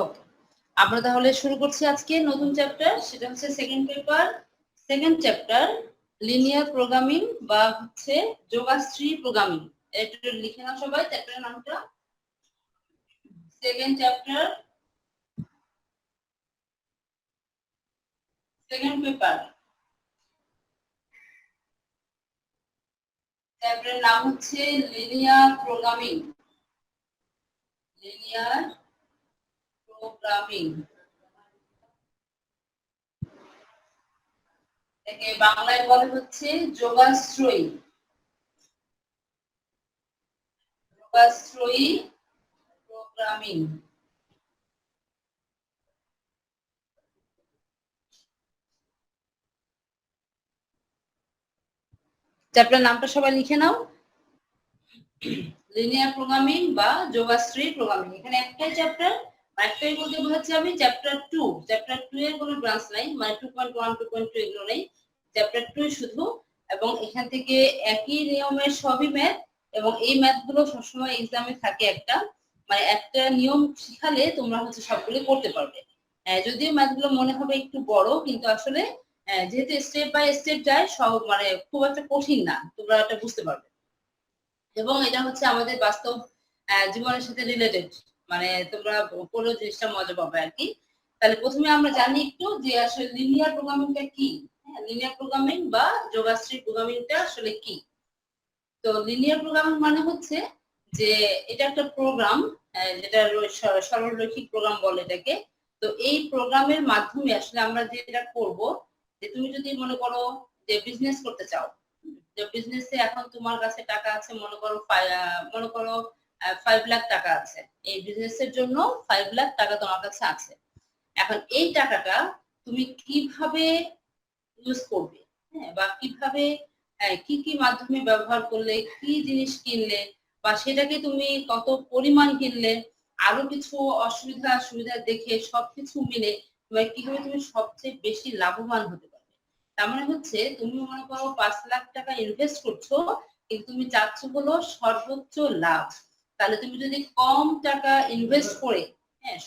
ওকে, আমরা তাহলে শুরু করছি আজকে নতুন চ্যাপ্টার, সেটা হচ্ছে second paper, second chapter linear programming বা হচ্ছে যোগাশ্রী প্রোগ্রামিং। একটু লিখে নাও সবাই চ্যাপ্টারের নামটা। সেকেন্ড চ্যাপ্টার, সেকেন্ড পেপার, চ্যাপ্টারের নাম হচ্ছে লিনিয়ার প্রোগ্রামিং। লিনিয়ার প্রোগ্রামিং একে বাংলায় বলে হচ্ছে যোগাশ্রয়ী। যোগাশ্রয়ী প্রোগ্রামিং। চ্যাপ্টার নামটা সবাই লিখে নাও, লিনিয়ার প্রোগ্রামিং বা যোগাশ্রী প্রোগ্রামিং। এখানে একটাই চ্যাপ্টার, একটাই বলতে বোঝাচ্ছি আমি চ্যাপ্টার 2। চ্যাপ্টার 2 এর কোনো ব্রাঞ্চ নাই, মানে 2.1 2.2 এগুলো নেই, চ্যাপ্টার 2 শুধু। এবং এখান থেকে একই নিয়মের সবই ম্যাথ, এবং এই ম্যাথ গুলো সবসময় এক্সামে থাকে একটা, মানে একটা নিয়ম শিখালে তোমরা হচ্ছে সবগুলো করতে পারবে। যদিও ম্যাথ গুলো মনে হবে একটু বড়, কিন্তু আসলে যেহেতু স্টেপ বাই স্টেপ যায়, সব মানে খুব একটা কঠিন না, তোমরা এটা বুঝতে পারবে। এবং এটা হচ্ছে আমাদের বাস্তব জীবনের সাথে রিলেটেড, মানে তোমরা পুরো জিনিসটা মজা পাবে আর কি। তাহলে প্রথমে আমরা জানি একটু যে আসলে লিনিয়ার প্রোগ্রামিংটা কি। লিনিয়ার প্রোগ্রামিং বা যোগাশ্রী প্রোগ্রামিংটা আসলে কি। তো লিনিয়ার প্রোগ্রামিং মানে হচ্ছে যে এটা একটা প্রোগ্রাম, যেটা সরলরৈখিক প্রোগ্রাম বলে এটাকে। তো এই প্রোগ্রামের মাধ্যমে আসলে আমরা যেটা করব, যে তুমি যদি মনে করো যে বিজনেস করতে চাও, যে বিজনেসে এখন তোমার কাছে টাকা আছে, মনে করো 5 লাখ টাকা আছে, এই বিজনেসের জন্য 5 লাখ টাকা তোমার কাছে আছে। এখন এই টাকাটা তুমি কিভাবে ইউজ করবে, হ্যাঁ, বা কিভাবে কি কি মাধ্যমে ব্যবহার করলে, কি জিনিস কিনলে, বা সেটাকে তুমি কত পরিমাণ কিনলে, আরো কিছু অসুবিধা সুবিধা দেখে সবকিছু মিলে কিভাবে তুমি সবচেয়ে বেশি লাভবান হতে পারবে। তার মানে হচ্ছে তুমি মনে করো 5 লাখ টাকা ইনভেস্ট করছো, কিন্তু তুমি চাচ্ছ হলো সর্বোচ্চ লাভ। তাহলে তুমি যদি কম টাকা ইনভেস্ট করে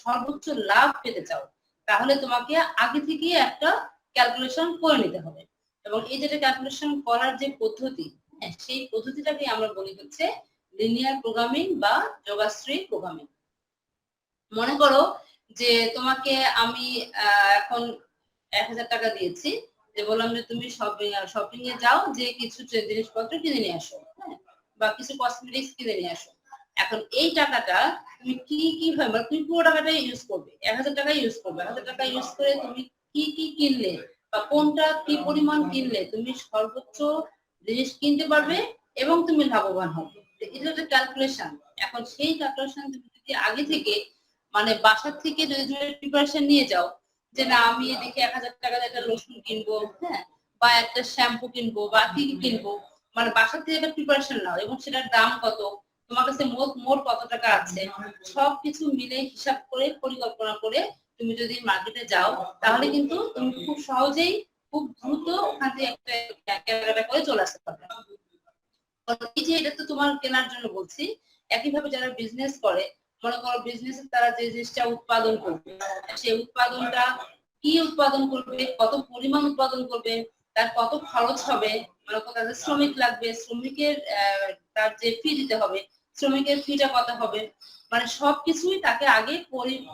সর্বোচ্চ লাভ পেতে চাও, তাহলে তোমাকে আগে থেকে একটা ক্যালকুলেশন করে নিতে হবে। এবং এই যেটা ক্যালকুলেশন করার যে পদ্ধতি, সেই পদ্ধতিটাকে আমরা বলি হচ্ছে লিনিয়ার প্রোগ্রামিং বা যোগাশ্রী প্রোগ্রামিং। মনে করো যে তোমাকে আমি এখন 1000 টাকা দিয়েছি, যে বললাম যে তুমি শপিং এ যাও, যে কিছু জিনিসপত্র কিনে নিয়ে আসো, হ্যাঁ, বা কিছু কসমেটিক্স কিনে নিয়ে আসো। এখন এই টাকাটা তুমি কি কি ভাবে, তুমি পুরো টাকাটা ইউজ করবে, 1000 টাকা ইউজ করবে। 1000 টাকা ইউজ করে তুমি কি কি কিনলে, বা কোনটা কি পরিমাণ কিনলে তুমি সর্বোচ্চ জিনিস কিনতে পারবে এবং তুমি লাভবান হবে, এটা একটা ক্যালকুলেশন। এখন সেই ক্যালকুলেশন তুমি যদি আগে থেকে, মানে বাসা থেকে যদি তুমি প্রিপারেশন নিয়ে যাও, যে না আমি এদিকে 1000 টাকার একটা রসুন কিনবো, হ্যাঁ, বা একটা শ্যাম্পু কিনবো, বা কি কি কিনবো, মানে বাসা থেকে একটা প্রিপারেশন নাও, এবং সেটার দাম কত, তোমার কাছে মোট মোট কত টাকা আছে, সবকিছু মিলে হিসাব করে পরিকল্পনা করে তুমি যদি মার্কেটে যাও, তাহলে কিন্তু তুমি খুব সহজেই, খুব দ্রুত ওখান থেকে একটা কেনাকাটা করে চলে আসতে পারবে। এই যে এটা তো তোমার কেনার জন্য বলছি। একইভাবে যারা বিজনেস করে, মনে করো বিজনেসে তারা যে জিনিসটা উৎপাদন করবে, সেই উৎপাদনটা কি উৎপাদন করবে, কত পরিমাণ উৎপাদন করবে, তার কত খরচ হবে, মনে করো তাদের শ্রমিক লাগবে, শ্রমিকের তার যে ফি দিতে হবে, শ্রমিকের ফিটা কত হবে, মানে সবকিছুই তাকে আগে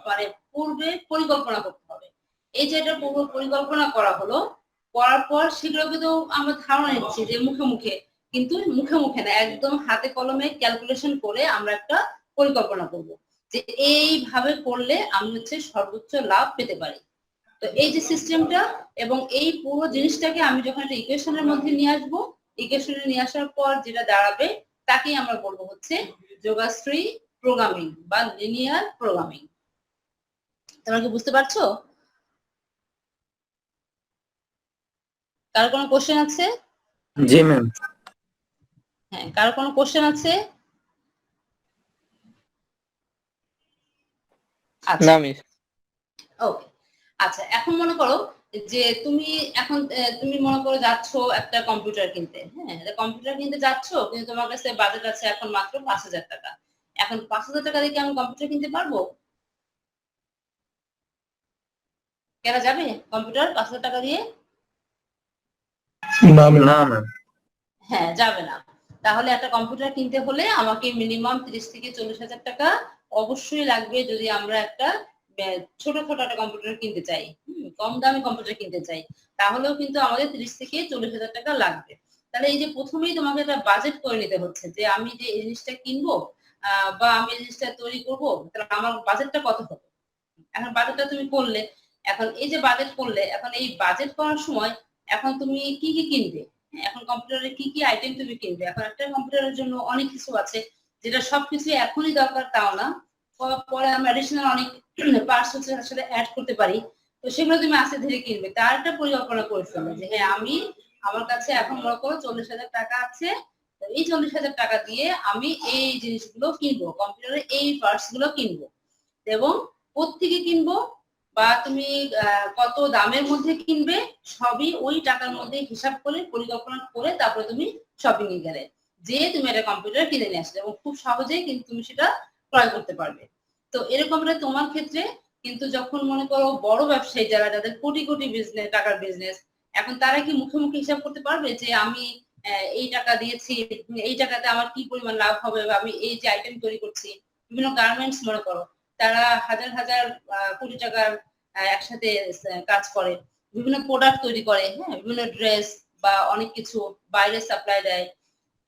মানে পূর্বে পরিকল্পনা করতে হবে। এই যে এটা পূর্ব পরিকল্পনা করা হলো, করার পর সেগুলো কিন্তু আমরা ধারণা নিচ্ছি যে মুখে মুখে, কিন্তু মুখে মুখে না, একদম হাতে কলমে ক্যালকুলেশন করে আমরা একটা পরিকল্পনা করব যে এইভাবে করলে আমি হচ্ছে সর্বোচ্চ লাভ পেতে পারি। তো এই যে সিস্টেমটা এবং এই পুরো জিনিসটাকে আমি যখন একটা ইকুয়েশনের মধ্যে নিয়ে আসবো, ইকুয়েশনে নিয়ে আসার পর যেটা দাঁড়াবে তাকেই আমরা বলবো হচ্ছে যোগাশ্রী প্রোগ্রামিং বা লিনিয়ার প্রোগ্রামিং। তোমরা কি বুঝতে পারছো? কারো কোনো কোশ্চেন আছে? জি ম্যাম। হ্যাঁ, কারো কোনো কোশ্চেন আছে? আচ্ছা, না মিস। ওকে। আচ্ছা, এখন মনে করো যে তুমি এখন তুমি মনে করো যাচ্ছ একটা কম্পিউটার কিনতে, হ্যাঁ, কম্পিউটার কিনতে যাচ্ছ, কিন্তু তোমার কাছে বাজেট আছে এখন মাত্র 5000 টাকা। এখন 5000 টাকা দিয়ে কি আমি কম্পিউটার কিনতে পারবো? কেনা যাবে কম্পিউটার 5,000 টাকা দিয়ে? না ম্যাম। হ্যাঁ, যাবে না। তাহলে একটা কম্পিউটার কিনতে হলে আমাকে মিনিমাম 30 থেকে 40,000 টাকা অবশ্যই লাগবে যদি আমরা একটা ছোটখাটো একটা কম্পিউটার কিনতে চাই, কম দামি কম্পিউটার কিনতে চাই, তাহলেও কিন্তু আমাদের 30 থেকে 40,000 টাকা লাগবে। তাহলে এই যে প্রথমেই তোমাকে একটা বাজেট করে নিতে হচ্ছে যে আমি যে এই জিনিসটা কিনবো বা আমি এই জিনিসটা তৈরি করবো, তাহলে আমার বাজেটটা কত হবে। এখন বাজেটটা তুমি করলে, এখন এই যে বাজেট করলে, এখন এই বাজেট করার সময় এখন তুমি কি কি কিনবে, এখন কম্পিউটারে কি কি আইটেম তুমি কিনবে। এখন একটা কম্পিউটারের জন্য অনেক কিছু আছে, যেটা সবকিছু এখনই দরকার তাও না, পরে আমরা অ্যাডিশনাল অনেক পার্টস হচ্ছে আসলে অ্যাড করতে পারি। তো সেগুলো তুমি আস্তে ধীরে কিনবে, তার একটা পরিকল্পনা করে ফেলবে যে হ্যাঁ আমি আমার কাছে এখন মনে করো 40,000 টাকা আছে, এই 40,000 টাকা দিয়ে আমি এই জিনিসগুলো কিনবো, কম্পিউটারের এই পার্টস গুলো কিনবো, এবং কোত্থেকে কিনবো বা তুমি কত দামের মধ্যে কিনবে, সবই ওই টাকার মধ্যে হিসাব করে পরিকল্পনা করে তারপরে তুমি শপিং এ গেলে যে তুমি একটা কম্পিউটার কিনে নিয়ে আসলে এবং খুব সহজেই কিন্তু তুমি সেটা ক্রয় করতে পারবে। তো এরকম তোমার ক্ষেত্রে কিন্তু যখন মনে করো বড় ব্যবসায়ী যারা, যাদের কোটি কোটি বিজনেস, টাকার বিজনেস, এখন তারা কি মুখে মুখে হিসাব করতে পারবে যে আমি এই টাকা দিয়েছি, এই টাকাতে আমার কি পরিমাণ লাভ হবে, বা আমি এই যে আইটেম তৈরি করছি, বিভিন্ন গার্মেন্টস মনে করো তারা হাজার হাজার কোটি টাকার একসাথে কাজ করে, বিভিন্ন প্রোডাক্ট তৈরি করে, হ্যাঁ, বিভিন্ন ড্রেস বা অনেক কিছু বাইরে সাপ্লাই দেয়।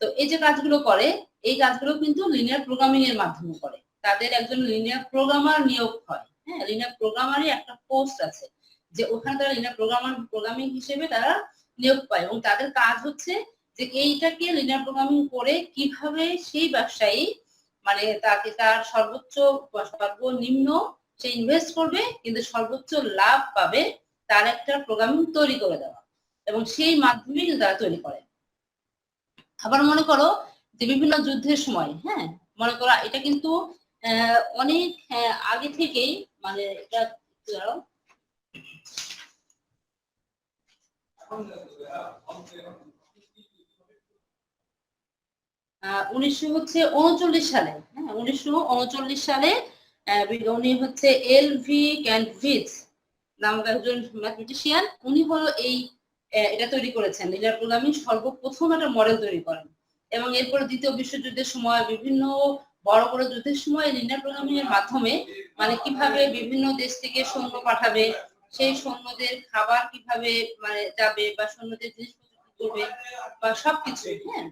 তো এই যে কাজগুলো করে, এই কাজগুলো কিন্তু লিনিয়ার প্রোগ্রামিং এর মাধ্যমে করে, তাদের একজন লিনিয়ার প্রোগ্রামার নিয়োগ হয়। হ্যাঁ, লিনিয়ার প্রোগ্রামারই একটা পোস্ট আছে যে ওখানে তারা লিনিয়ার প্রোগ্রামিং হিসেবে তারা নিয়োগ পায়, এবং তাদের কাজ হচ্ছে যে এইটাকে লিনিয়ার প্রোগ্রামিং করে কিভাবে সেই ব্যবসায়ী মানে তাকে তার সর্বনিম্ন সে ইনভেস্ট করবে কিন্তু সর্বোচ্চ লাভ পাবে, তার একটা প্রোগ্রামিং তৈরি করে দেওয়া, এবং সেই মাধ্যমে কিন্তু তারা তৈরি করে। আবার মনে করো যে বিভিন্ন যুদ্ধের সময়, হ্যাঁ, মনে করো এটা কিন্তু অনেক আগে থেকেই, মানে এটা 1939 সালে, হ্যাঁ, 1939 সালে উনি হচ্ছে এলভি ক্যান্টভিজ নামক একজন ম্যাথমেটিশিয়ান, উনি হলো এই এটা তৈরি করেছেন, লিনিয়ার প্রোগ্রামিং সর্বপ্রথম একটা মডেল তৈরি করেন, এবং এরপরে দ্বিতীয় বিশ্বযুদ্ধের সময় বিভিন্ন বড় বড় যুদ্ধের সময় লিনিয়ার প্রোগ্রামিং এর মাধ্যমে মানে কিভাবে বিভিন্ন দেশ থেকে সৈন্য পাঠাবে, সেই সৈন্যদের খাবার কিভাবে মানে যাবে, বা সৈন্যদের জিনিসপত্র কি করবে, বা সবকিছু, হ্যাঁ।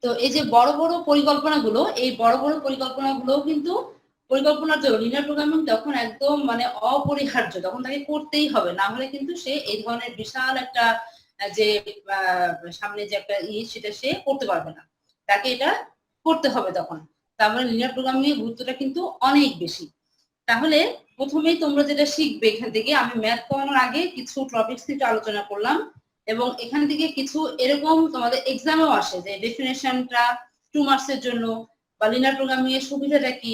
তো এই যে বড় বড় পরিকল্পনাগুলো, এই বড় বড় পরিকল্পনাগুলো কিন্তু পরিকল্পনার জন্য লিনিয়ার প্রোগ্রামিং তখন একদম মানে অপরিহার্য, তখন তাকে করতেই হবে, না হলে কিন্তু সে এই ধরনের বিশাল একটা যে সামনে যে একটা সেটা সে করতে পারবে না, তাকে এটা করতে হবে তখন। তার মানে লিনিয়ার প্রোগ্রামিং এর গুরুত্বটা কিন্তু অনেক বেশি। তাহলে প্রথমেই তোমরা যেটা শিখবে এখান থেকে, আমি ম্যাথ করানোর আগে কিছু টপিকস একটু আলোচনা করলাম, এবং এখান থেকে কিছু এরকম তোমাদের এক্সামেও আসে যে ডেফিনেশনটা 2 মার্কসের জন্য, বা লিনিয়ার প্রোগ্রামিং এর সুবিধাটা কি,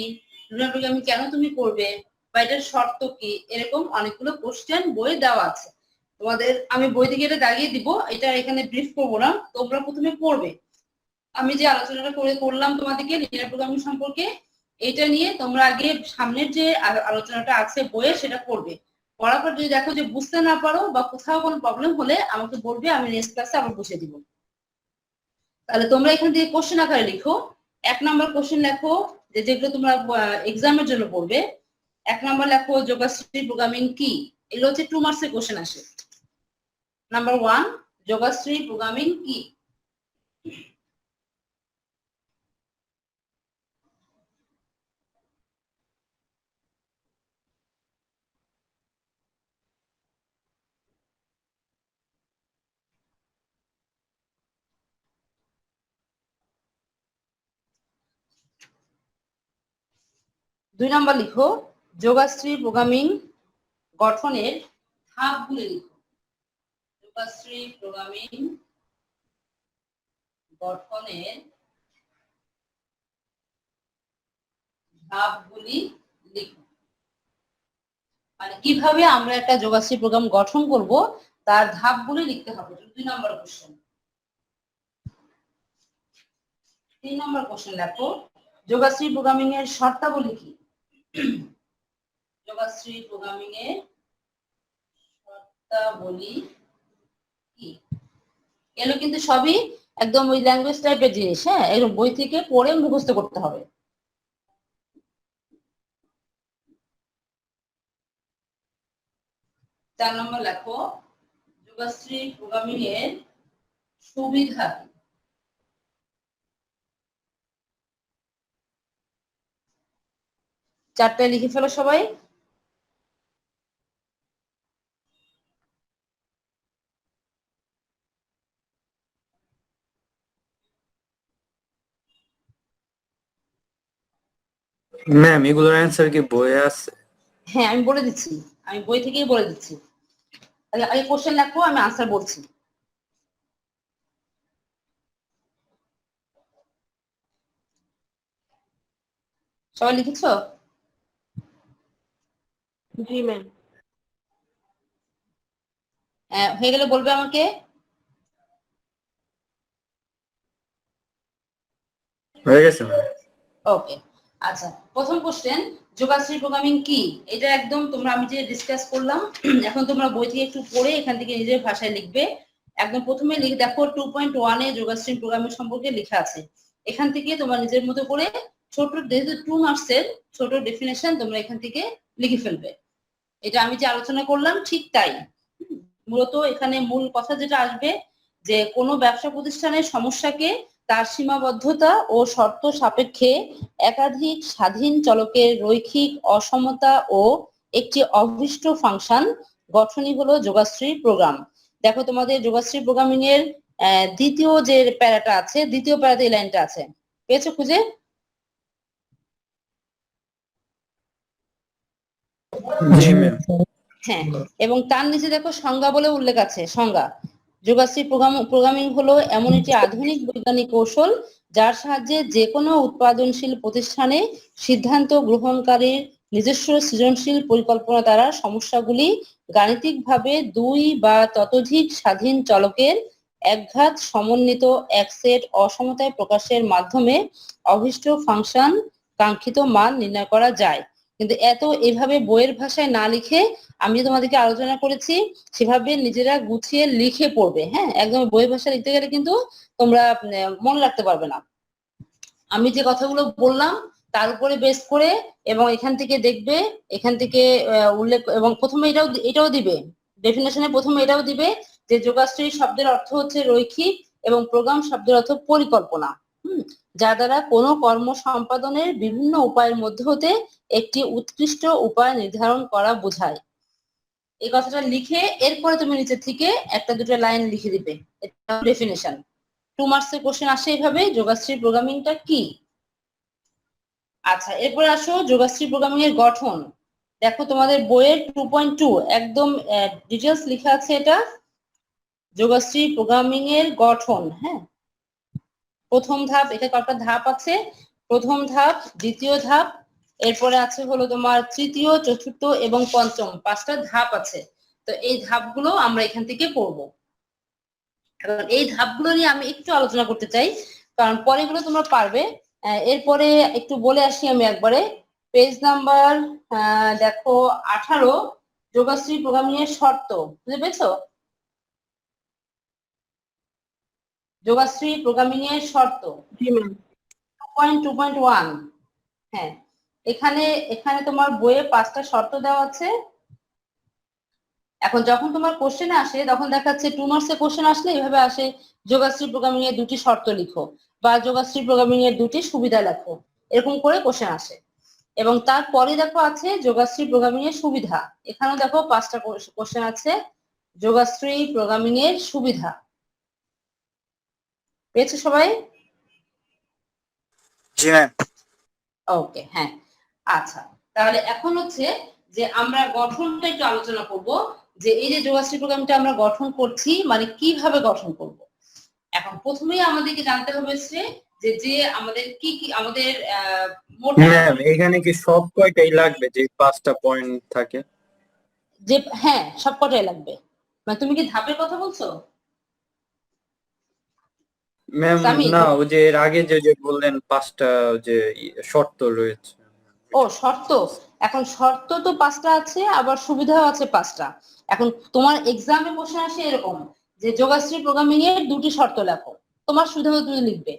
লিনিয়ার প্রোগ্রামিং কেন তুমি করবে, বা এটার শর্ত কি, এরকম অনেকগুলো কোশ্চেন বই দেওয়া আছে তোমাদের। আমি বই থেকে এটা দাগিয়ে দিব, এটা এখানে ব্রিফ করবো না, তোমরা প্রথমে পড়বে। আমি যে আলোচনাটা করলাম তোমাদেরকে লিনিয়ার প্রোগ্রামিং সম্পর্কে, এটা নিয়ে তোমরা আগে সামনের যে আলোচনাটা আছে বইয়ে সেটা পড়বে, পড়ার পর যদি দেখো যে বুঝতে না পারো বা কোথাও কোনো প্রবলেম হলে আমাকে বলবে, আমি নেক্সট ক্লাসে আবার বুঝিয়ে দিব। তাহলে তোমরা এখান থেকে কোশ্চেন আকারে লিখো। 1 নাম্বার কোশ্চেন লেখো যে যেগুলো তোমরা এক্সামের জন্য পড়বে। 1 নাম্বার লেখো যোগাশ্রী প্রোগ্রামিং কি, এগুলো হচ্ছে 2 মার্কসের কোশ্চেন আসে। নাম্বার 1 যোগাশ্রী প্রোগ্রামিং কি। দুই নাম্বার লিখো যোগাশ্রী প্রোগ্রামিং গঠনের ধাপগুলি লিখো। যোগাশ্রী প্রোগ্রামিং গঠনের ধাপগুলি লিখো, মানে কিভাবে আমরা একটা যোগাশ্রী প্রোগ্রাম গঠন করব তার ধাপগুলি লিখতে হবে। 2 নাম্বার কোশ্চেন। 3 নম্বর কোশ্চেন দেখো, যোগাশ্রী প্রোগ্রামিং এর শর্তাবলী কি? যোগাশ্রী প্রোগ্রামিং এর শর্তাবলী কি? এগুলো কিন্তু সবই একদম ওই ল্যাঙ্গুয়েজ টাইপের জিনিস, হ্যাঁ, এরকম বই থেকে পড়ে মুখস্থ করতে হবে। 4 নম্বর লেখো, যোগাশ্রী প্রোগ্রামিং এর সুবিধা কি? চারটায় লিখে ফেলো সবাই। ম্যাম এগুলোর অ্যানসার কি বইয়ে আছে? হ্যাঁ আমি বলে দিচ্ছি, আমি বই থেকেই বলে দিচ্ছি। আগে কোশ্চেন লেখো, আমি আনসার বলছি। সবাই লিখেছো? জি ম্যাম। হয়ে গেলে বলবে আমাকে। হয়ে গেছে ম্যাম। ওকে, আচ্ছা, প্রথম কোশ্চেন, যোগাশ্রী প্রোগ্রামিং কি? এটা একদম তোমরা আমি যে ডিসকাস করলাম, এখন তোমরা বই থেকে একটু পড়ে এখান থেকে নিজের ভাষায় লিখবে। একদম প্রথমে লিখে দেখো 2.1 এ যোগাশ্রী প্রোগ্রামিং সম্পর্কে লেখা আছে। এখান থেকে তোমরা নিজের মতো করে ছোট, যেহেতু 2 মার্কসের ছোট ডেফিনেশন তোমরা এখান থেকে লিখে ফেলবে। এটা আমি যে আলোচনা করলাম ঠিক তাই। মূলত এখানে মূল কথা যেটা আসবে, যে কোনো ব্যবসা প্রতিষ্ঠানের সমস্যাকে তার সীমাবদ্ধতা ও শর্ত সাপেক্ষে একাধিক স্বাধীন চলকের রৈখিক অসমতা ও একটি অভীষ্ট ফাংশন গঠনই হলো যোগাশ্রী প্রোগ্রাম। দেখো তোমাদের যোগাশ্রী প্রোগ্রামিং এর দ্বিতীয় যে প্যারাটা আছে, দ্বিতীয় প্যারাতে এই লাইনটা আছে, পেয়েছো খুঁজে? জি ম্যাম। হ্যাঁ, এবং তার নিচে দেখো সংজ্ঞা বলে উল্লেখ আছে, সংজ্ঞা। যোগাশ্রী প্রোগ্রামিং হলো এমন একটি আধুনিক বৈজ্ঞানিক কৌশল যার সাহায্যে যে কোনো উৎপাদনশীল প্রতিষ্ঠানে সিদ্ধান্ত গ্রহণকারীর নিজস্ব সৃজনশীল পরিকল্পনা দ্বারা সমস্যাগুলি গাণিতিকভাবে 2 বা ততোধিক স্বাধীন চলকের একঘাত সমন্বিত এক সেট অসমতায় প্রকাশের মাধ্যমে অভীষ্ট ফাংশন কাঙ্ক্ষিত মান নির্ণয় করা যায়। কিন্তু এভাবে বইয়ের ভাষায় না লিখে আমি যে তোমাদেরকে আলোচনা করেছি সেভাবে নিজেরা গুছিয়ে লিখে পড়বে। হ্যাঁ, একদম বইয়ের ভাষা লিখতে গেলে কিন্তু তোমরা মনে রাখতে পারবে না। আমি যে কথাগুলো বললাম তার উপরে বেস করে, এবং এখান থেকে দেখবে, এখান থেকে উল্লেখ, এবং প্রথমে এটাও দিবে ডেফিনেশনে, প্রথমে এটাও দিবে যে যোগাশ্রী শব্দের অর্থ হচ্ছে রৈখিক এবং প্রোগ্রাম শব্দের অর্থ পরিকল্পনা, যা দ্বারা কোনো কর্ম সম্পাদনের বিভিন্ন উপায়ের মধ্যে হতে একটি উৎকৃষ্ট উপায় নির্ধারণ করা বোঝায়। এই কথাটা লিখে এরপরে তুমি নিচে থেকে একটা দুটো লাইন লিখে দিবে, এটা ডেফিনেশন। 2 মার্কসের কোশ্চেন আসে এইভাবে, যোগাশ্রী প্রোগ্রামিংটা কি। আচ্ছা, এরপরে আসো যোগাশ্রী প্রোগ্রামিং এর গঠন। দেখো তোমাদের বইয়ের 2.2 একদম ডিটেলস লেখা আছে, এটা যোগাশ্রী প্রোগ্রামিং এর গঠন। হ্যাঁ, প্রথম ধাপ, এটা কয়েকটা ধাপ আছে, প্রথম ধাপ, দ্বিতীয় ধাপ, এরপরে আছে হলো তোমার তৃতীয়, চতুর্থ এবং পঞ্চম, 5টা ধাপ আছে। তো এই ধাপগুলো আমরা এখান থেকে পড়বো। কারণ এই ধাপগুলো নিয়ে আমি একটু আলোচনা করতে চাই, কারণ পরে এগুলো তোমরা পারবে। এরপরে একটু বলে আসি আমি একবারে, পেজ নাম্বার দেখো 18, যোগাশ্রী প্রোগ্রামিং এর শর্ত, বুঝতে পেরেছো? যোগাশ্রী প্রোগ্রামিং এর শর্ত জি ম্যাম। 2.1। হ্যাঁ, এখানে এখানে তোমার বইয়ে 5টা শর্ত দেওয়া আছে। এখন যখন তোমার কোশ্চেন আসে তখন দেখাচ্ছে 2 মার্কসের কোশ্চেন আসলে এইভাবে আসে, যোগাশ্রী প্রোগ্রামিং এর 2টি শর্ত লিখো বা যোগাশ্রী প্রোগ্রামিং এর 2টি সুবিধা লেখো, এরকম করে কোশ্চেন আসে। এবং তারপরে দেখো আছে যোগাশ্রী প্রোগ্রামিং এর সুবিধা, এখানেও দেখো 5টা কোশ্চেন আছে, যোগাশ্রী প্রোগ্রামিং এর সুবিধা। পেয়েছো সবাই? জি ম্যাম। ওকে, হ্যাঁ, আচ্ছা, তাহলে এখন হচ্ছে যে আমরা গঠনটা একটু আলোচনা করব, যে এই যে যোগাশ্রী প্রোগ্রামটা আমরা গঠন করছি মানে কিভাবে গঠন করব। এখন প্রথমেই আমাদেরকে জানতে হবে যে যে আমাদের কি কি আমাদের মোট ম্যাম এখানে কি সব কয়টাই লাগবে যে 5টা পয়েন্ট থাকে? যে হ্যাঁ, সবকটাই লাগবে। মানে তুমি কি ধাপের কথা বলছো? ম্যাম সামি না, ওই যে এর আগে যে যে বললেন 5টা যে শর্ত রয়েছে। ও শর্ত, এখন শর্ত তো 5টা আছে, আবার সুবিধাও আছে 5টা। এখন তোমার এক্সামে কোশ্চেন আসে এরকম যে যোগাশ্রী প্রোগ্রামিং এর 2টি শর্ত লেখো, তোমার সুবিধা মতো তুমি লিখবে,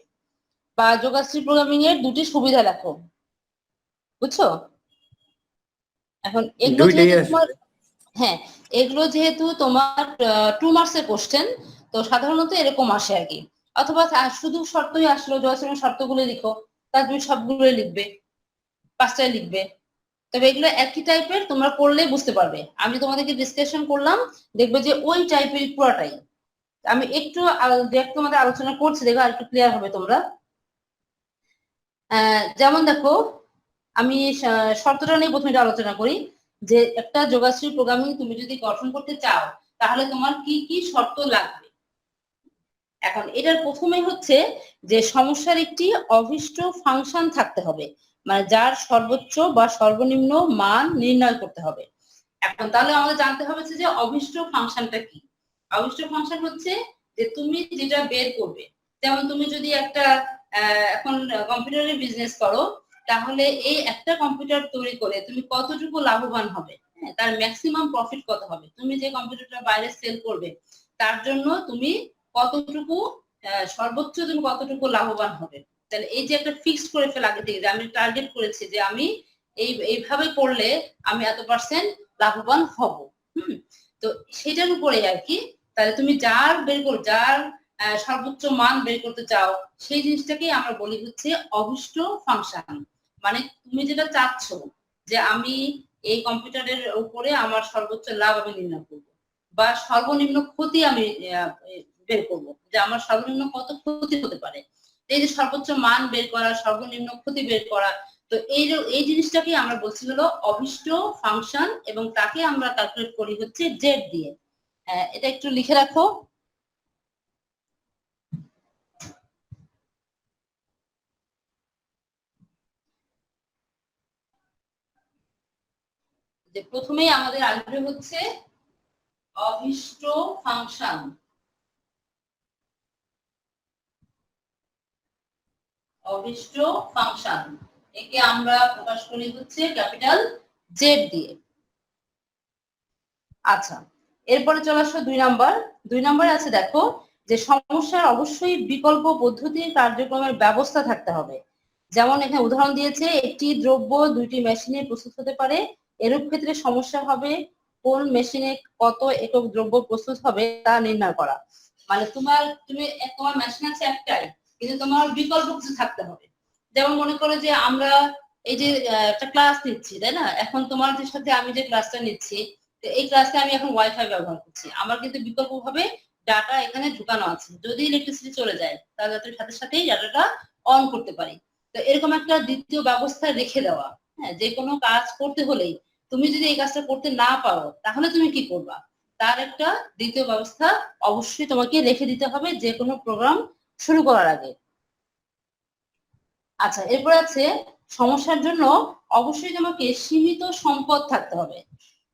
বা যোগাশ্রী প্রোগ্রামিং এর 2টি সুবিধা লেখো, বুঝছো? এখন এগুলো দুইটাই যেহেতু তোমার, আসবে। হ্যাঁ, এগুলো যেহেতু তোমার 2 মার্কসের কোশ্চেন, তো সাধারণত এরকম আসে আর কি। অথবা শুধু শর্তই আসলো, যোগাশ্রীর শর্তগুলো লিখো, তাহলে তুমি সবগুলো লিখবে, 5টায় লিখবে। তবে এগুলো একই টাইপের, তোমরা পড়লেই বুঝতে পারবে। আমি তোমাদেরকে ডিসকাশন করলাম, দেখবে যে ওই টাইপের পুরোটাই। আমি একটু দেখো তোমাদের আলোচনা করছি, দেখো আর একটু ক্লিয়ার হবে তোমরা। যেমন দেখো, আমি শর্তটা নিয়ে প্রথমে একটু আলোচনা করি, যে একটা যোগাশ্রী প্রোগ্রামিং তুমি যদি গঠন করতে চাও, তাহলে তোমার কি কি শর্ত লাগবে। এখন এটার প্রথমেই হচ্ছে যে সমস্যার একটি অভীষ্ট ফাংশন থাকতে হবে, মানে যার সর্বোচ্চ বা সর্বনিম্ন মান নির্ণয় করতে হবে। এখন তাহলে আমাদের জানতে হবে যে অভীষ্ট ফাংশনটা কি। অভীষ্ট ফাংশন হচ্ছে যে তুমি যেটা বের করবে, যেমন তুমি যদি একটা এখন কম্পিউটারের বিজনেস করো, তাহলে এই একটা কম্পিউটার তৈরি করে তুমি কতটুকু লাভবান হবে, হ্যাঁ, তার ম্যাক্সিমাম প্রফিট কত হবে, তুমি যে কম্পিউটারটা বাইরে সেল করবে তার জন্য তুমি কতটুকু সর্বোচ্চ তুমি কতটুকু লাভবান হবে। তাহলে এই যে একটা ফিক্সড করে ফেলা আগে থেকে, যে আমি টার্গেট করেছি যে আমি এইভাবে করলে আমি এত পার্সেন্ট লাভবান হব। হুম, তো সেটার উপরে আর কি, তাহলে তুমি যার সর্বোচ্চ মান বের করতে চাও, সেই জিনিসটাকেই আমরা বলি হচ্ছে অভীষ্ট ফাংশন। মানে তুমি যেটা চাচ্ছ যে আমি এই কম্পিউটারের উপরে আমার সর্বোচ্চ লাভ আমি নির্ণয় করব, বা সর্বনিম্ন ক্ষতি আমি বের করব, যে আমার সর্বনিম্ন কত ক্ষতি হতে পারে। এই যে সর্বোচ্চ মান বের করা, সর্বনিম্ন ক্ষতি বের করা, তো এই জিনিসটাকে আমরা বলছি হলো অভীষ্ট ফাংশন, এবং তাকে আমরা ক্যালকুলেট করি হচ্ছে জেড দিয়ে। এটা একটু লিখে রাখো, যে প্রথমেই আমাদের আসবে হচ্ছে অভীষ্ট ফাংশন। অভীষ্ট ফাংশন একে আমরা প্রকাশ করি হচ্ছে ক্যাপিটাল জেড দিয়ে। আচ্ছা, এরপরে চলে আসো 2 নাম্বার। 2 নাম্বারে আছে দেখো যে সমস্যার অবশ্যই বিকল্প পদ্ধতির কার্যক্রমের ব্যবস্থা থাকতে হবে। যেমন এখানে উদাহরণ দিয়েছে, একটি দ্রব্য 2টি মেশিনে প্রস্তুত হতে পারে, এরূপ ক্ষেত্রে সমস্যা হবে কোন মেশিনে কত একক দ্রব্য প্রস্তুত হবে তা নির্ণয় করা। মানে তোমার মেশিন আছে একটাই, কিন্তু তোমার বিকল্প কিছু থাকতে হবে। যেমন মনে করো যে আমরা এই যে একটা ক্লাস নিচ্ছি, তাই না? এখন তোমাদের সাথে আমি যে ক্লাসটা নিচ্ছি, তো এই ক্লাসে আমি এখন ওয়াইফাই ব্যবহার করছি, আমার কিন্তু বিকল্প ভাবে ডাটা এখানে ঢুকানো আছে, যদি ইলেকট্রিসিটি চলে যায় তাহলে যাতে সাথে সাথেই ডাটাটা অন করতে পারি। তো এরকম একটা দ্বিতীয় ব্যবস্থা রেখে দেওয়া, হ্যাঁ, যে কোনো কাজ করতে হলেই তুমি যদি এই কাজটা করতে না পারো তাহলে তুমি কি করবা, তার একটা দ্বিতীয় ব্যবস্থা অবশ্যই তোমাকে রেখে দিতে হবে যে কোনো প্রোগ্রাম শুরু করার আগে। আচ্ছা, এরপর আছে সমস্যার জন্য অবশ্যই তোমাকে সীমিত সম্পদ থাকতে হবে।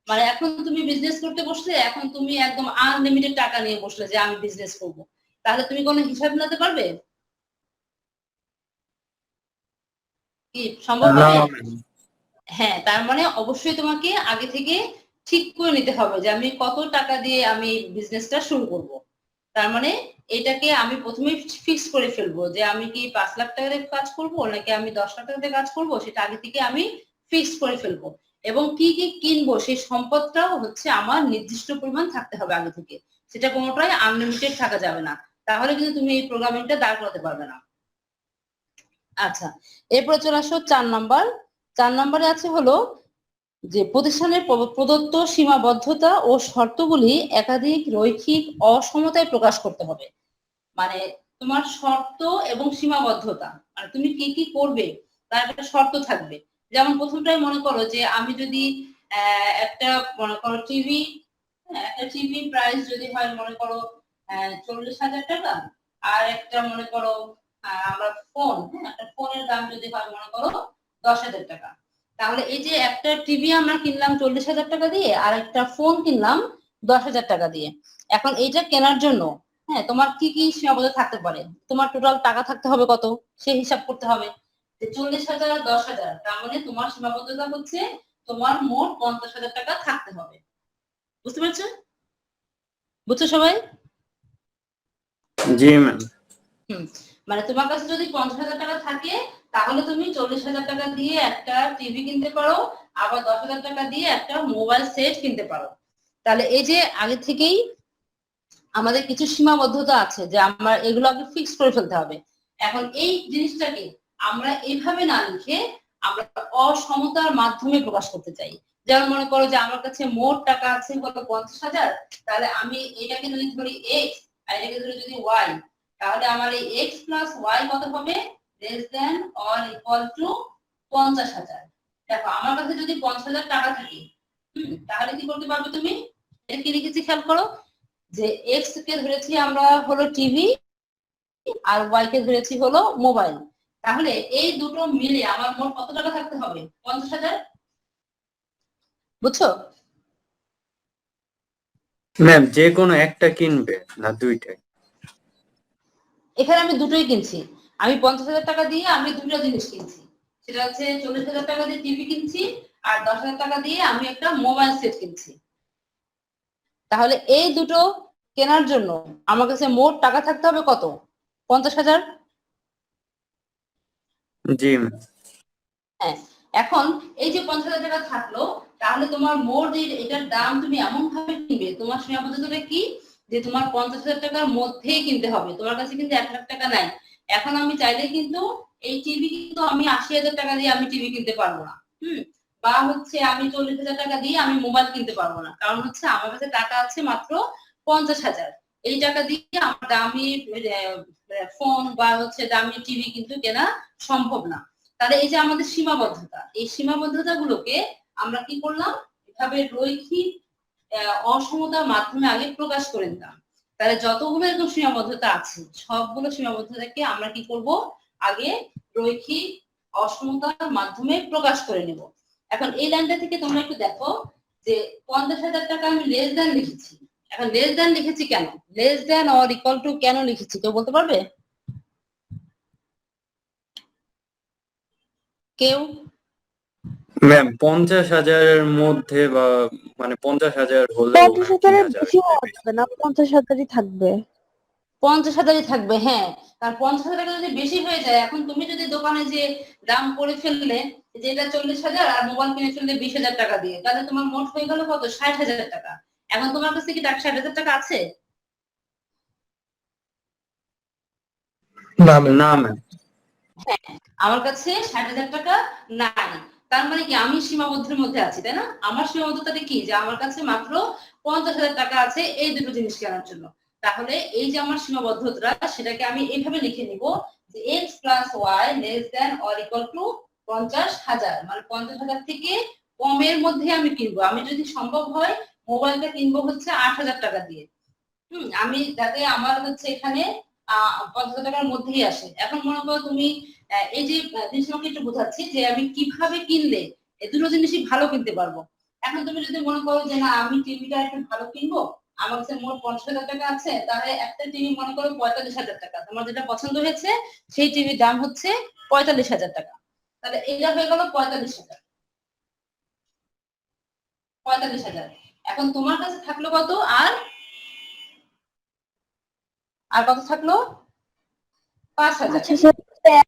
মানে এখন তুমি বিজনেস করতে বসলে, এখন তুমি একদম আনলিমিটেড টাকা নিয়ে বসলে যে আমি বিজনেস করব, তাহলে তুমি কোনো হিসাব মিলাতে পারবে কি? সম্ভব না হবে? ম্যাম। হ্যাঁ, তার মানে অবশ্যই তোমাকে আগে থেকে ঠিক করে নিতে হবে যে আমি কত টাকা দিয়ে আমি বিজনেসটা শুরু করব। তার মানে এটাকে আমি প্রথমে ফিক্স করে ফেলবো যে আমি কি 5 লাখ টাকা দিয়ে কাজ করব নাকি আমি 10 লাখ টাকা দিয়ে কাজ করব, সেটা আগে থেকে আমি ফিক্স করে ফেলবো। এবং কি কি কিনবো সেই সম্পদটাও হচ্ছে আমার নির্দিষ্ট পরিমাণ থাকতে হবে আগে থেকে, সেটা কোনোটাই আনলিমিটেড থাকা যাবে না, তাহলে কিন্তু তুমি এই প্রোগ্রামিংটা দাঁড় করাতে পারবে না। আচ্ছা, এরপরে চলে আসো 4 নাম্বার। 4 নাম্বারে আছে হলো যে প্রতিষ্ঠানের প্রদত্ত সীমাবদ্ধতা ও শর্তগুলি একাধিক রৈখিক অসমতায় প্রকাশ করতে হবে। মানে তোমার শর্ত এবং সীমাবদ্ধতা, মানে তুমি কি কি করবে তার একটা শর্ত থাকবে। যেমন প্রথমটাই মনে করো যে আমি যদি একটা মনে করো টিভি, একটা টিভি প্রাইস যদি হয় মনে করো 40,000 টাকা, আর একটা মনে করো আমরা ফোন, হ্যাঁ, একটা ফোনের দাম যদি হয় মনে করো 10,000 টাকা, তাহলে এই যে একটা টিভি আমরা কিনলাম 40,000 টাকা দিয়ে, আর একটা ফোন কিনলাম 10,000 টাকা দিয়ে। এখন এইটা কেনার জন্য হ্যাঁ, তোমার কি কি সীমাবদ্ধ থাকতে পারে, তোমার টোটাল টাকা থাকতে হবে কত সেই হিসাব করতে হবে। যে 40,000 আর 10,000, তার মানে তোমার সীমাবদ্ধতা হচ্ছে তোমার মোট 50,000 টাকা থাকতে হবে। বুঝতে পারছো? বুঝছো সবাই? জি ম্যাম। হুম, মানে তোমার কাছে যদি 50,000 টাকা থাকে তাহলে তুমি 40,000 টাকা দিয়ে একটা টিভি কিনতে পারো, আবার 10,000 টাকা দিয়ে একটা মোবাইল সেট কিনতে পারো। তাহলে এই যে আগে থেকেই আমাদের কিছু সীমাবদ্ধতা আছে যে আমরা এগুলো আগে ফিক্স করে ফেলতে হবে। এখন এই জিনিসটাকে আমরা এইভাবে না লিখে আমরা অসমতার মাধ্যমে প্রকাশ করতে চাই। যেমন মনে করো যে আমার কাছে মোট টাকা আছে কত 50,000, তাহলে আমি এটাকে যদি ধরি এক্স আর এটাকে ধরি যদি ওয়াই, তাহলে আমার এই এক্স প্লাস ওয়াই কত হবে, less than or equal to 50,000। দেখো আমার কাছে যদি 50,000 টাকা থাকে, তাহলে কি করতে পারবে তুমি, এটা কি লিখেছি খেয়াল করো, যে এক্স কে ধরেছি আমরা হলো টিভি আর ওয়াই কে ধরেছি হলো মোবাইল। তাহলে এই দুটো মিলে আমার মোট কত টাকা থাকতে হবে, 50,000। বুঝছো? ম্যাম যে কোনো একটা কিনবে না দুইটাই? এখানে আমি দুটোই কিনছি। আমি 50,000 টাকা দিয়ে আমি দুটো জিনিস কিনছি, সেটা হচ্ছে 40,000 টাকা দিয়ে টিভি কিনছি আর 10,000 টাকা দিয়ে আমি একটা মোবাইল সেট কিনছি। তাহলে এই দুটো কেনার জন্য আমার কাছে মোট টাকা থাকতে হবে কত, 50,000। জি ম্যাম। হ্যাঁ, এখন এই যে 50,000 টাকা থাকলো, তাহলে তোমার মোট এটার দাম তুমি এমন ভাবে কিনবে, তোমার সীমাবদ্ধতাটা কি, যে তোমার 50,000 টাকার মধ্যেই কিনতে হবে, তোমার কাছে কিন্তু 1 লাখ টাকা নাই। এখন আমি চাইলে কিন্তু এই টিভি কিন্তু আমি 80,000 টাকা দিয়ে আমি টিভি কিনতে পারবো না। বা হচ্ছে আমি 40,000 টাকা দিয়ে আমি মোবাইল কিনতে পারবো না, কারণ হচ্ছে আমার কাছে টাকা আছে মাত্র 50,000। এই টাকা দিয়ে আমার দামি ফোন বা হচ্ছে দামি টিভি কিন্তু কেনা সম্ভব না। তাহলে এই যে আমাদের সীমাবদ্ধতা, এই সীমাবদ্ধতা গুলোকে আমরা কি করলাম, এভাবে রৈখিক অসমতার মাধ্যমে আগে প্রকাশ করে দিলাম। তাহলে যতগুলো এরকম সীমাবদ্ধতা আছে সবগুলো সীমাবদ্ধতাকে আমরা কি করব, আগে রৈখিক অসমতার মাধ্যমে প্রকাশ করে নেব। এখন এই লাইনটা থেকে তোমরা একটু দেখো যে 50,000 টাকা আমি লেস দেন লিখেছি। এখন লেস দেন লিখেছি কেন, less than or equal two কেন লিখেছি, কেউ বলতে পারবে? কেউ? ম্যাম 50,000-এর মধ্যে বা মানে 50,000 হলেও 50,000-এর কিনা যাবে বেশি হওয়া যাবে না, 50,000-ই থাকবে। 50,000-ই থাকবে, হ্যাঁ। কারণ 50,000 টাকা যদি বেশি হয়ে যায়, এখন তুমি যদি দোকানে যে দাম করে ফেললে যে এটা 40,000 আর মোবাইল কিনে ফেললে 20,000 টাকা দিয়ে, তাহলে তোমার মোট হয়ে গেল কত, 60,000 টাকা। এখন তোমার কাছে কি 60,000 টাকা আছে? না ম্যাম। হ্যাঁ, আমার কাছে 60,000 টাকা নাই। তার মানে কি আমি সীমাবদ্ধের মধ্যে আছি, তাই না? আমার সীমাবদ্ধতাটা কি, যে আমার কাছে মাত্র 50,000 টাকা আছে এই দুটো জিনিস কেনার জন্য। তাহলে এই যে আমার সীমাবদ্ধতা, সেটাকে আমি এইভাবে লিখে নিব যে x plus y less than or equal to 50,000, মানে 50,000 থেকে কমের মধ্যে আমি কিনবো। আমি যদি সম্ভব হয় মোবাইলটা কিনবো হচ্ছে 8,000 টাকা দিয়ে। আমি যাতে আমার হচ্ছে এখানে 50,000 টাকার মধ্যেই আসে। এখন মনে করো তুমি এই যে জিনিসটাকে একটু বোঝাচ্ছি যে আমি কিভাবে কিনলে এই দুটো জিনিসই ভালো কিনতে পারবো। এখন তুমি যদি মনে করো যে না আমি টিভিটা একটু ভালো কিনবো, আমার কাছে মোট 50,000 টাকা আছে, তাহলে একটা টিভি মনে করো 45,000 টাকা, তোমার যেটা পছন্দ হয়েছে সেই টিভির দাম হচ্ছে 45,000 টাকা। তাহলে এটা হয়ে গেল 45,000। 45,000। এখন তোমার কাছে থাকলো কত, আর আর কত থাকলো, 5,000। আচ্ছা স্যার,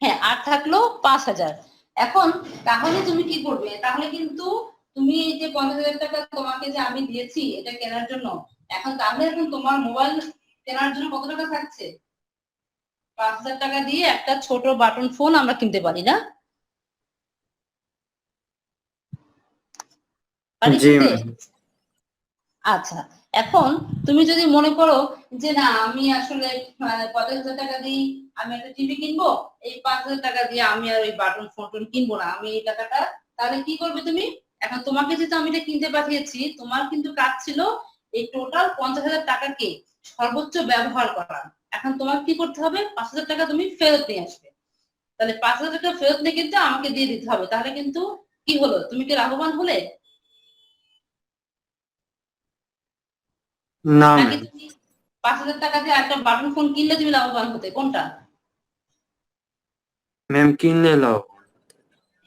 হ্যাঁ, আর থাকলো 5,000। এখন তাহলে তুমি কি করবে, তাহলে কিন্তু তুমি এই যে 50,000 টাকা তোমাকে যে আমি দিয়েছি এটা কেনার জন্য, এখন তাহলে এখন তোমার মোবাইল কেনার জন্য কত টাকা থাকছে, 5,000 টাকা দিয়ে একটা ছোট বাটন ফোন আমরা কিনতে পারি না, পারি জি কিনতে? ম্যাম। আচ্ছা, এখন তুমি যদি মনে করো যে না আমি আসলে 50,000 টাকা দিয়ে আমি একটা টিভি কিনবো, এই 5,000 টাকা দিয়ে আমি আর ওই বাটন ফোন টোন কিনবো না, আমি এই টাকাটা, তাহলে কি করবে তুমি, এখন তোমাকে যেহেতু আমি এটা কিনতে পাঠিয়েছি, তোমার কিন্তু কাজ ছিল এই টোটাল 50,000 টাকাকে সর্বোচ্চ ব্যবহার করা। এখন তোমাকে কি করতে হবে, 5,000 টাকা তুমি ফেরত নিয়ে আসবে। তাহলে 5,000 টাকা ফেরত নিয়ে কিন্তু আমাকে দিয়ে দিতে হবে। তাহলে কিন্তু কি হলো, তুমি কি লাভবান হলে, না নাকি ম্যাম। তুমি 5,000 টাকা দিয়ে একটা বাটন ফোন কিনলে তুমি লাভবান হতে, কোনটা? ম্যাম কিনলে লাভ।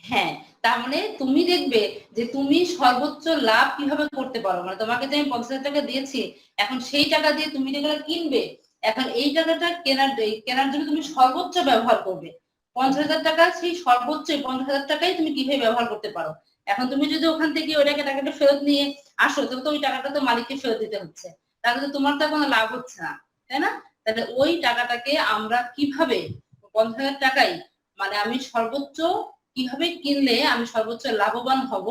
হ্যাঁ, তার মানে তুমি দেখবে যে তুমি সর্বোচ্চ লাভ কিভাবে করতে পারো। মানে তোমাকে যে আমি 50,000 টাকা দিয়েছি, এখন সেই টাকা দিয়ে তুমি যেগুলো কিনবে, এখন এই টাকাটা কেনার জন্য তুমি সর্বোচ্চ ব্যবহার করবে। 50,000 টাকা, সেই সর্বোচ্চ 50,000 টাকাই তুমি কিভাবে ব্যবহার করতে পারো। এখন তুমি যদি ওখান থেকে ওই টাকাটা ফেরত নিয়ে আসো, তবে তো ওই টাকাটা তো মালিককে ফেরত দিতে হচ্ছে, তাহলে তো তোমার তো কোনো লাভ হচ্ছে না, তাই না? তাহলে ওই টাকাটাকে আমরা কিভাবে 50,000 টাকাই, মানে আমি সর্বোচ্চ কিভাবে কিনলে আমি সর্বোচ্চ লাভবান হব,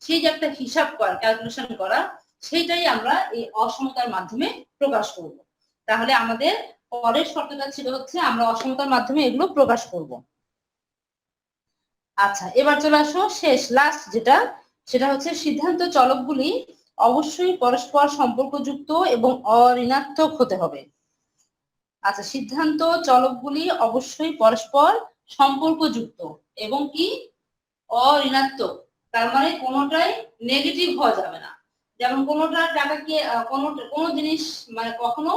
সেই যে একটা হিসাব করা, ক্যালকুলেশন করা, সেইটাই আমরা এই অসমতার মাধ্যমে প্রকাশ করব। তাহলে আমাদের পরের শর্তটা ছিল হচ্ছে আমরা অসমতার মাধ্যমে এগুলো প্রকাশ করব। আচ্ছা, এবার চলে আসো শেষ লাস্ট যেটা, সেটা হচ্ছে সিদ্ধান্ত চলকগুলি অবশ্যই পরস্পর সম্পর্কযুক্ত এবং অঋণাত্মক হতে হবে। আচ্ছা, সিদ্ধান্ত চলকগুলি অবশ্যই পরস্পর সম্পর্কযুক্ত এবং কি অঋণাত্মক, তার মানে কোনোটাই নেগেটিভ হওয়া যাবে না। যেমন কোনোটা টাকাকে কোনো জিনিস মানে কখনো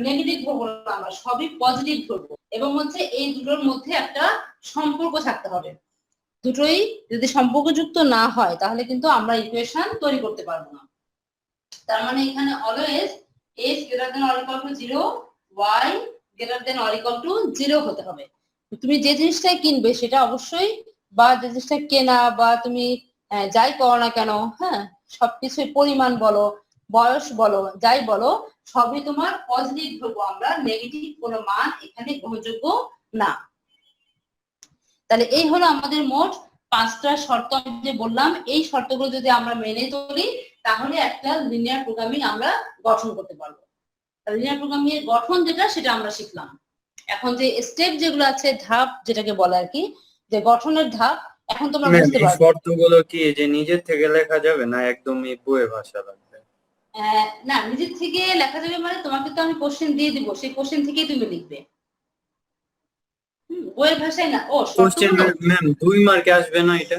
নেগেটিভ ধরবো না, আমরা সবই পজিটিভ ধরবো, এবং হচ্ছে এই দুটোর মধ্যে একটা সম্পর্ক থাকতে হবে। দুটোই যদি সম্পর্কযুক্ত না হয় তাহলে কিন্তু আমরা ইকুয়েশন তৈরি করতে পারবো না। তার মানে এখানে always x greater than or equal two 0, y greater than or equal two 0 হতে হবে। তুমি যে জিনিসটাই কিনবে সেটা অবশ্যই, বা যে জিনিসটা কেনা বা তুমি যাই করো না কেন, হ্যাঁ, সবকিছুই পরিমাণ বলো, বয়স বলো, যাই বলো, সবই তোমার পজিটিভ ধরবো আমরা, নেগেটিভ কোনো মান এখানে গ্রহণযোগ্য না। তাহলে এই হলো আমাদের মোট 5টা শর্ত আমি যে বললাম, এই শর্তগুলো যদি আমরা মেনে চলি তাহলে একটা লিনিয়ার প্রোগ্রামিং আমরা গঠন করতে পারবো। লিনিয়ার প্রোগ্রামিং এর গঠন যেটা সেটা আমরা শিখলাম। এখন যে স্টেপ যেগুলো আছে, ধাপ যেটাকে বলে আর কি, যে গঠনের ধাপ, এখন তোমরা ম্যাম বুঝতে এই পারবে। শর্তগুলো কি যে নিজের থেকে লেখা যাবে না একদমই বইয়ের ভাষা লাগবে? না, নিজের থেকে লেখা যাবে মানে তোমাকে তো আমি কোশ্চেন দিয়ে দিব, সেই কোশ্চেন থেকেই তুমি লিখবে। বইয়ের ভাষায় না। ও কোশ্চেন শর্তগুলো, ম্যাম 2 মার্কে আসবে না এটা?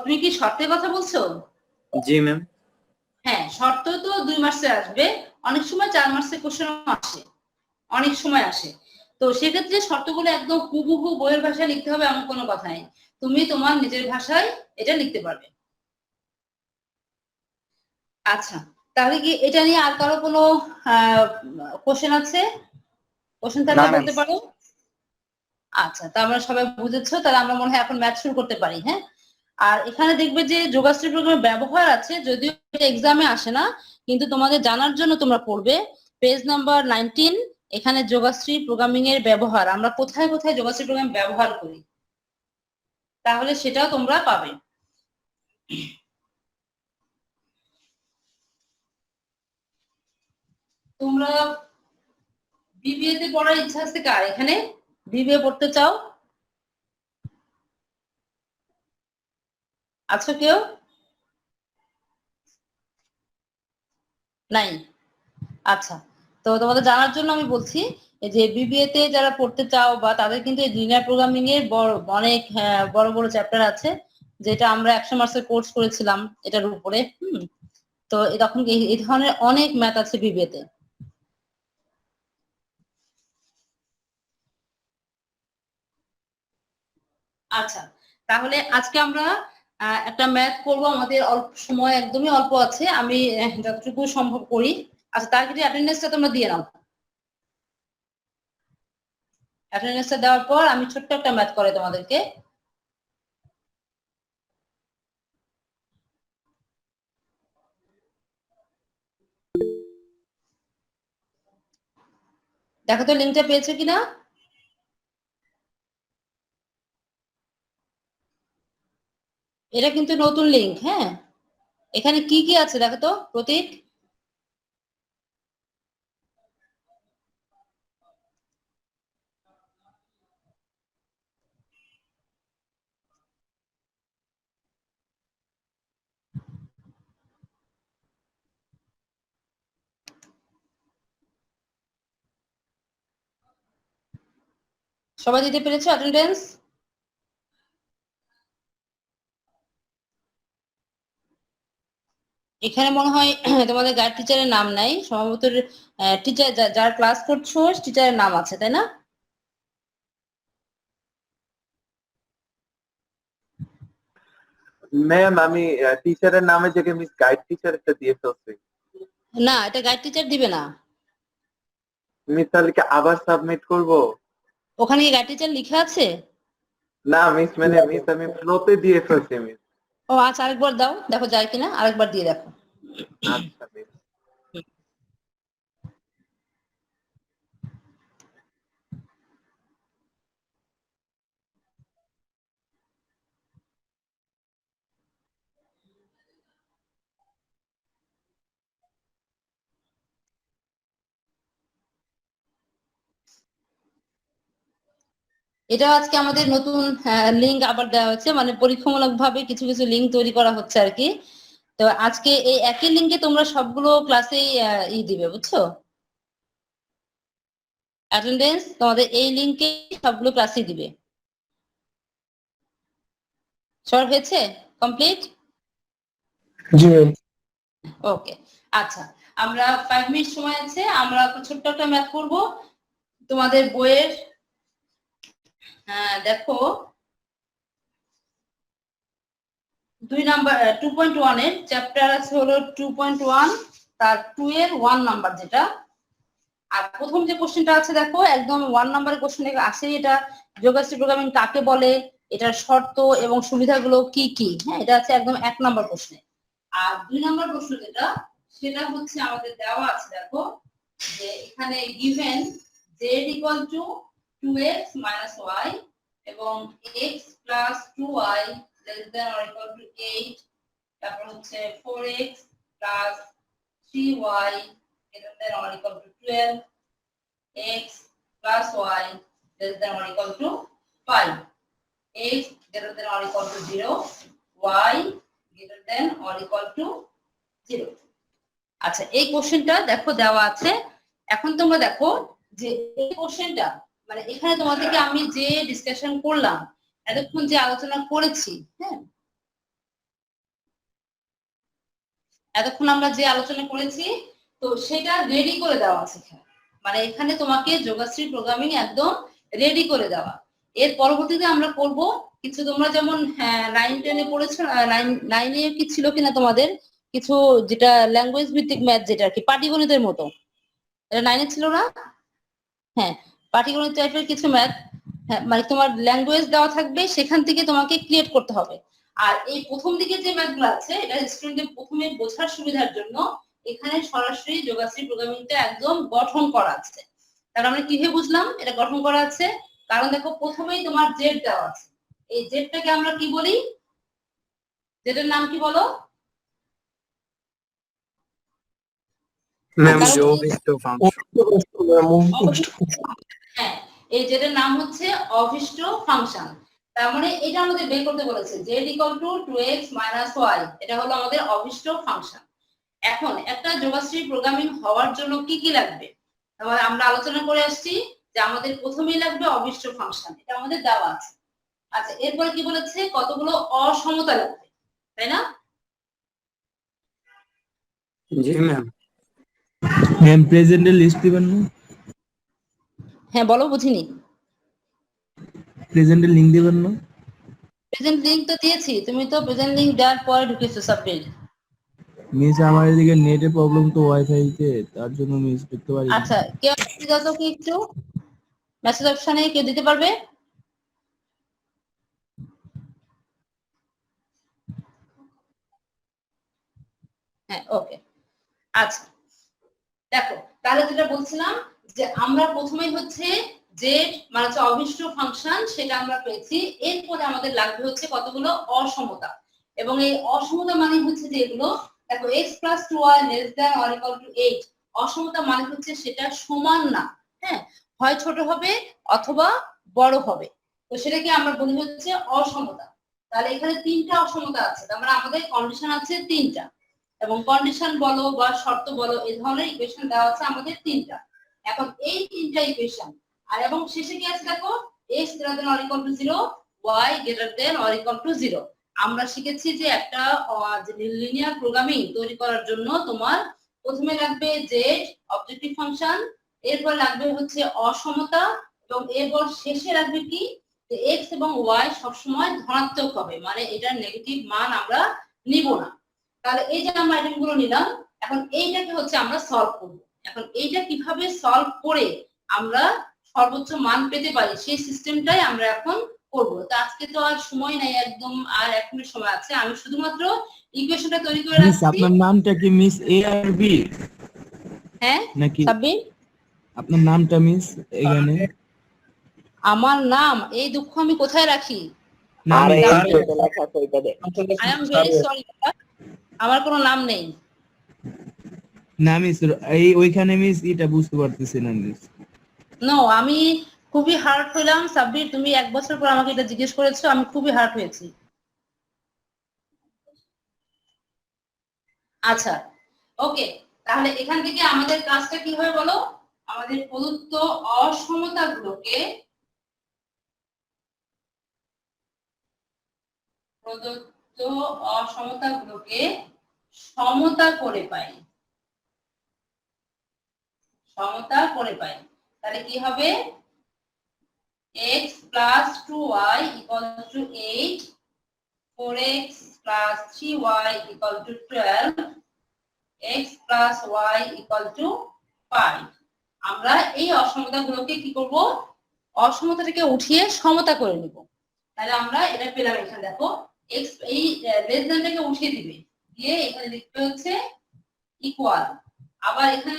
তুমি কি শর্তের কথা বলছো? জি ম্যাম। হ্যাঁ, শর্ত তো 2 মার্কসে আসবে, অনেক সময় 4 মার্কসের কোশ্চেন আসে, অনেক সময় আসে। তো সেক্ষেত্রে শর্তগুলো একদম হুবহু বইয়ের ভাষায় লিখতে হবে এমন কোনো কথা নেই, তুমি তোমার নিজের ভাষায় এটা লিখতে পারবে। আচ্ছা, তাহলে কি এটা নিয়ে আর কারো কোনো কোশ্চেন আছে? কোশ্চেন না থাকলে ম্যাম। বলতে পারো। আচ্ছা, তা আমরা সবাই বুঝেছো, তাহলে আমরা মনে হয় এখন ম্যাথ শুরু করতে পারি। হ্যাঁ, আর এখানে দেখবে যে যোগাশ্রী প্রোগ্রামের ব্যবহার আছে, যদিও এক্সামে আসে না, কিন্তু তোমাদের জানার জন্য তোমরা পড়বে পেজ নাম্বার 19। এখানে যোগাশ্রী প্রোগ্রামিং এর ব্যবহার, আমরা কোথায় কোথায় যোগাশ্রী প্রোগ্রাম ব্যবহার করি, তাহলে সেটাও তোমরা পাবে। তোমরা বিবিএ তে পড়ার ইচ্ছা আছে কার? এখানে বিবিএ পড়তে চাও? আছো কেউ? নাই? আচ্ছা, তো তোমাদের জানার জন্য আমি বলছি যে বিবিএ তে যারা পড়তে চাও বা তাদের কিন্তু এই লিনিয়ার প্রোগ্রামিং এর অনেক বড় বড় চ্যাপ্টার আছে, যেটা আমরা 100 মার্কসের কোর্স করেছিলাম এটার উপরে। তো তখন এই ধরনের অনেক ম্যাথ আছে বিবিএ তে। আচ্ছা, তাহলে আজকে আমরা একটা ম্যাথ করব, আমাদের অল্প সময়, একদমই অল্প আছে, আমি যতটুকু সম্ভব করি। আচ্ছা, তার ক্ষেত্রে অ্যাটেন্ডেন্সটা তোমরা দিয়ে নাও। অ্যাটেন্ডেন্সটা দেওয়ার পর আমি ছোট্ট একটা ম্যাথ করে তোমাদেরকে। দেখো তো লিঙ্কটা পেয়েছো কিনা। এটা কিন্তু নতুন লিঙ্ক। হ্যাঁ, এখানে কি কি আছে দেখো তো প্রতীক। সবাই দিতে পেরেছো অ্যাটেন্ডেন্স? এখানে মনে হয় তোমাদের গাইড টিচারের নাম নাই, সম্ভবত টিচার যার ক্লাস করছো টিচারের নাম আছে, তাই না? ম্যাম আমি টিচারের নামে জায়গায় মিস গাইড টিচারটা দিয়ে ফেলছি। না, এটা গাইড টিচার দিবে না। মিস তাহলে কি আবার সাবমিট করব? ওখানে কি গাইড টিচার লেখা আছে? না মিস মানে মিস আমি ফ্লোতে দিয়ে ফেলছি মিস। ও আচ্ছা, আরেকবার দাও, দেখো যায় কিনা, আরেকবার দিয়ে দেখো। আচ্ছা মিস। এটা আজকে আমাদের নতুন লিঙ্ক আবার দেওয়া হচ্ছে, মানে পরীক্ষামূলক ভাবে কিছু কিছু লিঙ্ক তৈরি করা হচ্ছে আর কি। তো আজকে এই একই লিঙ্কে তোমরা সবগুলো ক্লাসেই দিবে, বুঝছো? অ্যাটেন্ডেন্স তোমাদের এই লিঙ্কে সবগুলো ক্লাসই দিবে। সব হয়েছে? কমপ্লিট? জি ম্যাম। ওকে, আচ্ছা, আমরা 5 মিনিট সময় আছে, আমরা ছোট্ট একটা ম্যাথ করব তোমাদের বইয়ের। দেখো 2 নাম্বার 2.1 এর চ্যাপ্টার আছে হলো 2.1, তার 2 এর 1 নাম্বার যেটা। আর প্রথম যে কোশ্চেনটা আছে দেখো একদম 1 নাম্বারের কোশ্চেন আসে, এটা জিওগ্রাফি প্রোগ্রামিং কাকে বলে, এটার শর্ত এবং সুবিধাগুলো কি কি। হ্যাঁ, এটা আছে একদম 1 নাম্বার প্রশ্নে। আর 2 নাম্বার প্রশ্ন যেটা, সেটা হচ্ছে আমাদের দেওয়া আছে দেখো যে এখানে given z equal to 2x minus y এবং x plus 2y less than or equal to 8, তারপর হচ্ছে 4x plus 3y greater than or equal to 12, x plus y less than or equal to 5, x greater than or equal to 0, y greater than or equal to 0। আচ্ছা, এই কোশ্চেনটা দেখো দেওয়া আছে। এখন তোমরা দেখো যে এই কোশ্চেনটা মানে এখানে তোমাদেরকে আমি যে ডিসকাশন করলাম, এতক্ষণ যে আলোচনা করেছি, হ্যাঁ, এতক্ষণ আমরা যে আলোচনা করেছি তো সেটা রেডি করে দেওয়া আছে এখানে। মানে এখানে তোমাকে যোগাশ্রী প্রোগ্রামিং একদম রেডি করে দেওয়া। এর পরবর্তীতে আমরা করব কিছু, তোমরা যেমন 9-10 এ পড়েছো, 9-9 এ কি ছিল কিনা তোমাদের কিছু, যেটা ল্যাঙ্গুয়েজ ভিত্তিক ম্যাথ, যেটা আর কি পাটিগণিতের মতো, এটা 9 এ ছিল না? হ্যাঁ, পাটিগণিত টাইপের কিছু ম্যাথ, হ্যাঁ, মানে তোমার ল্যাঙ্গুয়েজ দেওয়া থাকবে, সেখান থেকে তোমাকে ক্রিয়েট করতে হবে। আর এই প্রথম দিকে যে ম্যাথগুলো আছে এটা স্টুডেন্টদের প্রথমে বোঝার সুবিধার জন্য এখানে সরাসরি যোগাশ্রী প্রোগ্রামিংটা একদম গঠন করা আছে। তার আমরা কিভাবে বুঝলাম এটা গঠন করা আছে? কারণ দেখো প্রথমেই তোমার জেড দেওয়া আছে, এই জেডটাকে আমরা কি বলি? জেডের নাম কি বলো? ম্যাম কারণ অভিষ্ট ফাংশন। হ্যাঁ, এই জেডের নাম হচ্ছে অভিষ্ট ফাংশন। তার মানে এটা আমাদের বের করতে বলেছে z equal to 2x minus y, এটা হলো আমাদের অভিষ্ট ফাংশন। এখন একটা যোগাশ্রী প্রোগ্রামিং হওয়ার জন্য কি কি লাগবে তাহলে আমরা আলোচনা করে আসছি যে আমাদের প্রথমেই লাগবে অভিষ্ট ফাংশন, এটা আমাদের দেওয়া আছে। আচ্ছা, এরপরে কি বলেছে? কতগুলো অসমতা লাগবে, তাই না? জি ম্যাম। ম্যাম প্রেজেন্টের লিস্ট দিবেন না? হ্যাঁ বলো, বুঝিনি। প্রেজেন্টের লিংক দিবেন না? প্রেজেন্ট লিংক তো দিয়েছি, তুমি তো প্রেজেন্ট লিংক দেওয়ার পরে ঢুকেছো সাবমিট। মিস আমার এদিকে নেটে প্রবলেম তো ওয়াইফাই তে, তার জন্য মিস দেখতে পারি না। আচ্ছা, কেউ দাও তো কি একটু মেসেজ অপশনে কেউ দিতে পারবে? হ্যাঁ, ওকে, আচ্ছা। দেখো তাহলে যেটা বলছিলাম যে আমরা প্রথমেই হচ্ছে যে মানে হচ্ছে অভিষ্ট ফাংশন সেটা আমরা পেয়েছি, এরপরে আমাদের লাগবে হচ্ছে কতগুলো অসমতা। এবং এই অসমতা মানে হচ্ছে যে এগুলো দেখো x plus 2y less than or equal to 8, অসমতা মানে হচ্ছে সেটা সমান না, হ্যাঁ, হয় ছোট হবে অথবা বড় হবে, তো সেটাকে আমরা বলি হচ্ছে অসমতা। তাহলে এখানে 3টা অসমতা আছে, তার মানে আমাদের কন্ডিশন আছে 3টা, এবং কন্ডিশন বলো বা শর্ত বলো এই ধরনের ইকুয়েশন দেওয়া আছে আমাদের 3টা। এখন এই 3টা ইকুয়েশন আর এবং শেষে কি আছে দেখো x greater than or equal to 0, y greater than or equal to 0। আমরা শিখেছি যে একটা লিনিয়ার প্রোগ্রামিং তৈরি করার জন্য তোমার প্রথমে লাগবে জেড অবজেক্টিভ ফাংশন, এরপর লাগবে হচ্ছে অসমতা, এবং এরপর শেষে লাগবে কি যে এক্স এবং ওয়াই সবসময় ধনাত্মক হবে, মানে এটার নেগেটিভ মান আমরা নিব না। তাহলে এই যে আমরা আইটেমগুলো নিলাম, এখন এইটাকে হচ্ছে আমরা সলভ করব। এখন এইটা কিভাবে সলভ করে আমরা সর্বোচ্চ মান পেতে পারি সেই সিস্টেমটাই আমরা এখন করব। তো আজকে তো আর সময় নাই, একদম আর 1 মিনিট সময় আছে। আমি শুধুমাত্র ইকুয়েশনটা তৈরি করে মিস রাখছি। আপনার নামটা কি মিস এ আর বি হ্যাঁ নাকি সাব্বির, আপনার নামটা মিস এখানে? আমার নাম এই দুঃখ আমি কোথায় রাখি? নাম আর এই এখানে- যেটা লেখা আছে ওইটাতে। আই এম ভেরি সরি, আমার কোনো নাম নেই। না মিস এই ওইখানে মিস এটা বুঝতে পারতেছি না মিস। নো, আমি খুবই হার্ট হইলাম সাব্বির, তুমি 1 বছর পর আমাকে এটা জিজ্ঞেস করেছো, আমি খুবই হার্ট হয়েছি। আচ্ছা ওকে, তাহলে এখান থেকে আমাদের কাজটা কি হবে বলো? আমাদের প্রদত্ত অসমতাগুলোকে সমতা করে পাই, সমতা করে পাই। তাহলে কি হবে? x plus 2y equal to 8, 4x plus 3y equal to 12, x plus y equal to 5। আমরা এই অসমতাগুলোকে কি করব? অসমতাটাকে উঠিয়ে সমতা করে নিব। তাহলে আমরা এটা পেলাম। এখানে দেখো x এই লেস দ্যানটাকে উঠিয়ে দিবে, দিয়ে এখানে লিখবে হচ্ছে ইকুয়াল, আবার এখানে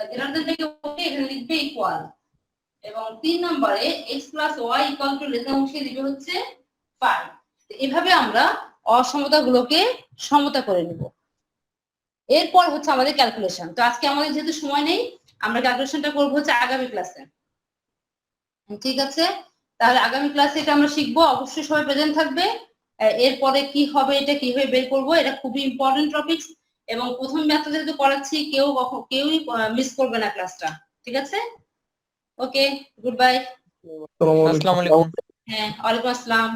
গ্রেটার দ্যানটাকে উঠিয়ে এখানে লিখবে ইকুয়াল, এবং 3 নম্বরে x plus y equal to less than উঠিয়ে দিবে হচ্ছে 5। এভাবে আমরা অসমতাগুলোকে সমতা করে নিব। এরপর হচ্ছে আমাদের ক্যালকুলেশন। তো আজকে আমাদের যেহেতু সময় নেই, আমরা ক্যালকুলেশনটা করব হচ্ছে আগামী ক্লাসে। ঠিক আছে, তাহলে আগামী ক্লাসে এটা আমরা শিখবো। অবশ্যই সবাই প্রেজেন্ট থাকবে। এরপরে কি হবে, এটা কিভাবে বের করব, এটা খুবই ইম্পর্টেন্ট টপিকস, এবং প্রথম ম্যাথটা যেহেতু করাচ্ছি কেউই মিস করবে না ক্লাসটা। ঠিক আছে, ওকে, গুড বাই। আসসালামু আলাইকুম। হ্যাঁ, ওয়ালাইকুম আসসালাম।